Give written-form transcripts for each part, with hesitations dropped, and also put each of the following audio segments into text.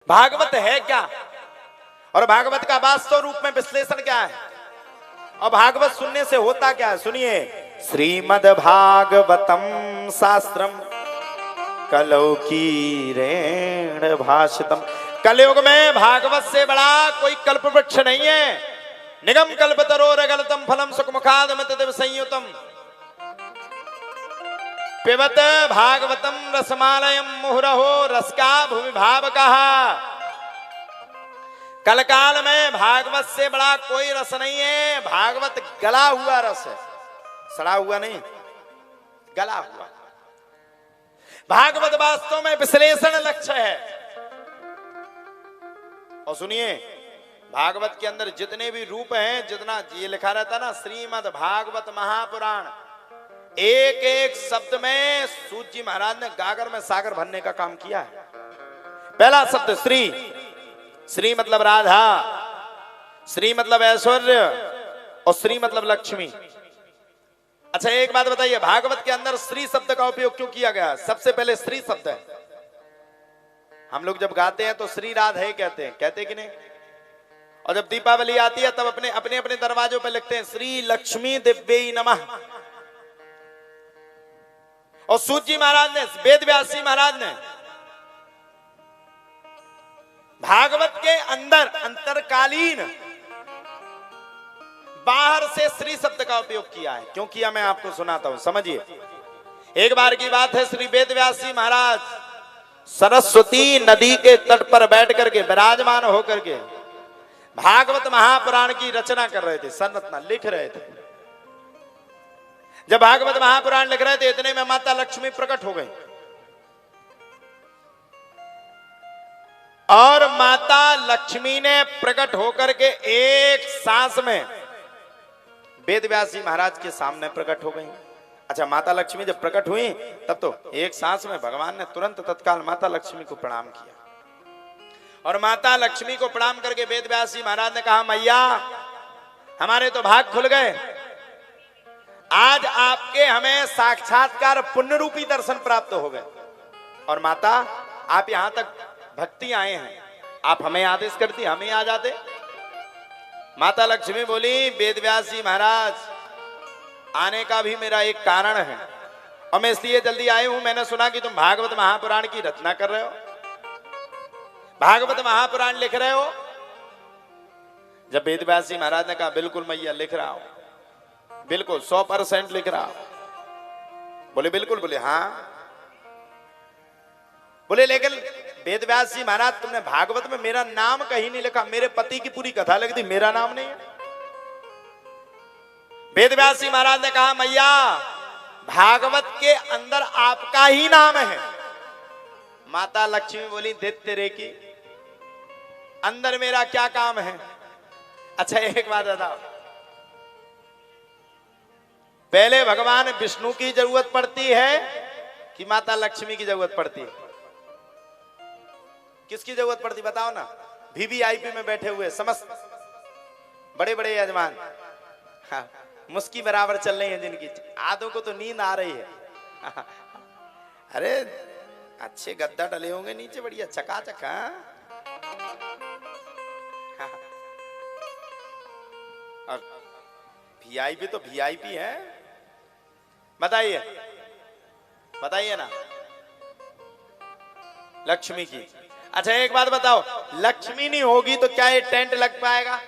भागवत है क्या और भागवत का वास्तव रूप में विश्लेषण क्या है और भागवत सुनने से होता क्या है, सुनिए। श्रीमद् भागवतम शास्त्रम कलौकीरेण भाषितम। कलयुग में भागवत से बड़ा कोई कल्प वृक्ष नहीं है। निगम कल्पतरोरगलितम फलम सुखमुखादमित दिव संयुतम पिबत भागवतम रसमालयम मुहुरहो रसका भूमि भावकः। कलकाल में भागवत से बड़ा कोई रस नहीं है। भागवत गला हुआ रस है, सड़ा हुआ नहीं, गला हुआ। भागवत वास्तव में विश्लेषण लक्ष्य है। और सुनिए, भागवत के अंदर जितने भी रूप हैं, जितना ये लिखा रहता ना श्रीमद् भागवत महापुराण, एक एक शब्द में सूत जी महाराज ने गागर में सागर भरने का काम किया है। पहला शब्द श्री, श्री मतलब राधा, श्री मतलब ऐश्वर्य और श्री मतलब लक्ष्मी। अच्छा एक बात बताइए, भागवत के अंदर श्री शब्द का उपयोग क्यों किया गया? सबसे पहले श्री शब्द है। हम लोग जब गाते हैं तो श्री राधे कहते हैं, कहते कि नहीं? और जब दीपावली आती है तब अपने अपने अपने दरवाजों पर लिखते हैं श्री लक्ष्मी दिव्यै नमः। और सूत जी महाराज ने, वेद व्यास जी महाराज ने भागवत के अंदर अंतरकालीन बाहर से श्री शब्द का उपयोग किया है। क्यों किया मैं आपको सुनाता हूं, समझिए। एक बार की बात है, श्री वेद व्यास जी महाराज सरस्वती नदी के तट पर बैठ करके विराजमान होकर के भागवत महापुराण की रचना कर रहे थे, संरचना लिख रहे थे। जब भागवत महापुराण लिख रहे थे इतने में माता लक्ष्मी प्रकट हो गई और माता लक्ष्मी ने प्रकट होकर के एक सांस में वेद व्यास जी महाराज के सामने प्रकट हो गई। अच्छा, माता लक्ष्मी जब प्रकट हुई तब तो एक सांस में भगवान ने तुरंत तत्काल माता लक्ष्मी को प्रणाम किया और माता लक्ष्मी को प्रणाम करके वेद व्यास जी महाराज ने कहा, मैया हमारे तो भाग खुल गए, आज आपके हमें साक्षात्कार पुण्य रूपी दर्शन प्राप्त हो गए और माता आप यहां तक भक्ति आए हैं, आप हमें आदेश करती हमें आ जाते। माता लक्ष्मी बोली, वेद व्यास जी महाराज आने का भी मेरा एक कारण है और मैं इसलिए जल्दी आई हूं, मैंने सुना कि तुम भागवत महापुराण की रचना कर रहे हो, भागवत महापुराण लिख रहे हो। जब वेद व्यास जी महाराज ने कहा, बिल्कुल मैया लिख रहा हूं, बिल्कुल 100% लिख रहा हूं। बोले बिल्कुल, बोले हाँ। बोले लेकिन वेद व्यास जी महाराज तुमने भागवत में मेरा नाम कहीं नहीं लिखा, मेरे पति की पूरी कथा लिख दी, मेरा नाम नहीं है। वेद व्यास जी महाराज ने कहा, मैया भागवत के अंदर आपका ही नाम है। माता लक्ष्मी बोली, देख तेरे की अंदर मेरा क्या काम है। अच्छा एक बात बताओ, पहले भगवान विष्णु की जरूरत पड़ती है कि माता लक्ष्मी की जरूरत पड़ती है? किसकी जरूरत पड़ती बताओ ना। वीवीआईपी में बैठे हुए समस्त बड़े बड़े यजमान, हाँ, मुस्की बराबर चल रही है जिनकी, आधों को तो नींद आ रही है। अरे अच्छे गद्दा डले होंगे नीचे, बढ़िया चकाचक। और वीआईपी तो वीआईपी है। बताइए बताइए ना, लक्ष्मी की। अच्छा एक बात बताओ, लक्ष्मी नहीं होगी तो क्या ये टेंट लग पाएगा?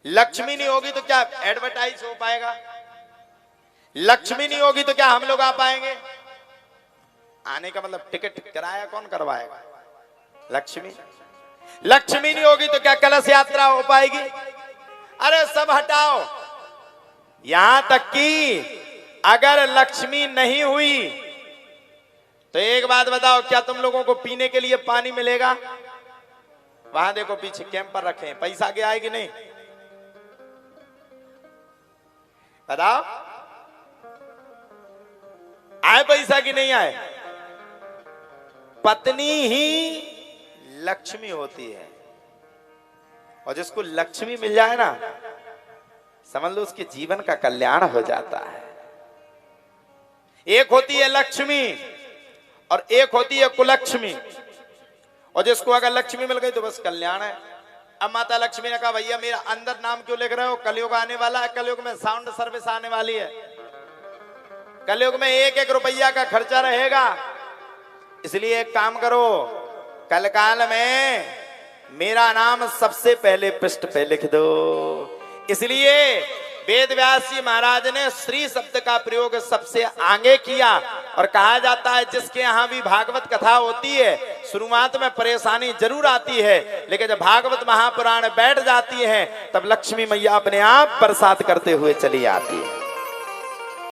लक्ष्मी नहीं होगी तो क्या एडवर्टाइज हो पाएगा? लक्ष्मी नहीं होगी तो क्या हम लोग आ पाएंगे? आने का मतलब टिकट किराया कौन करवाएगा? लक्ष्मी। लक्ष्मी नहीं होगी तो क्या कलश यात्रा हो पाएगी? अरे सब हटाओ, यहां तक कि अगर लक्ष्मी नहीं हुई तो एक बात बताओ, क्या तुम लोगों को पीने के लिए पानी मिलेगा? वहां देखो पीछे कैंपर रखे हैं, पैसा के आएगी नहीं? बताओ, आए पैसा की नहीं आए? पत्नी ही लक्ष्मी होती है और जिसको लक्ष्मी मिल जाए ना, समझ लो उसके जीवन का कल्याण हो जाता है। एक होती है लक्ष्मी और एक होती है कुलक्ष्मी। और जिसको अगर लक्ष्मी मिल गई तो बस कल्याण है। अब माता लक्ष्मी ने कहा भैया मेरा अंदर नाम क्यों लिख रहे हो, कलयुग आने वाला है, कलयुग में साउंड सर्विस आने वाली है, कलयुग में 1-1 रुपया का खर्चा रहेगा, इसलिए एक काम करो, कलकाल में मेरा नाम सबसे पहले पृष्ठ पे लिख दो। इसलिए वेद व्यास जी महाराज ने श्री शब्द का प्रयोग सबसे आगे किया। और कहा जाता है जिसके यहाँ भी भागवत कथा होती है शुरुआत में परेशानी जरूर आती है, लेकिन जब भागवत महापुराण बैठ जाती है तब लक्ष्मी मैया अपने आप बरसात करते हुए चली आती है।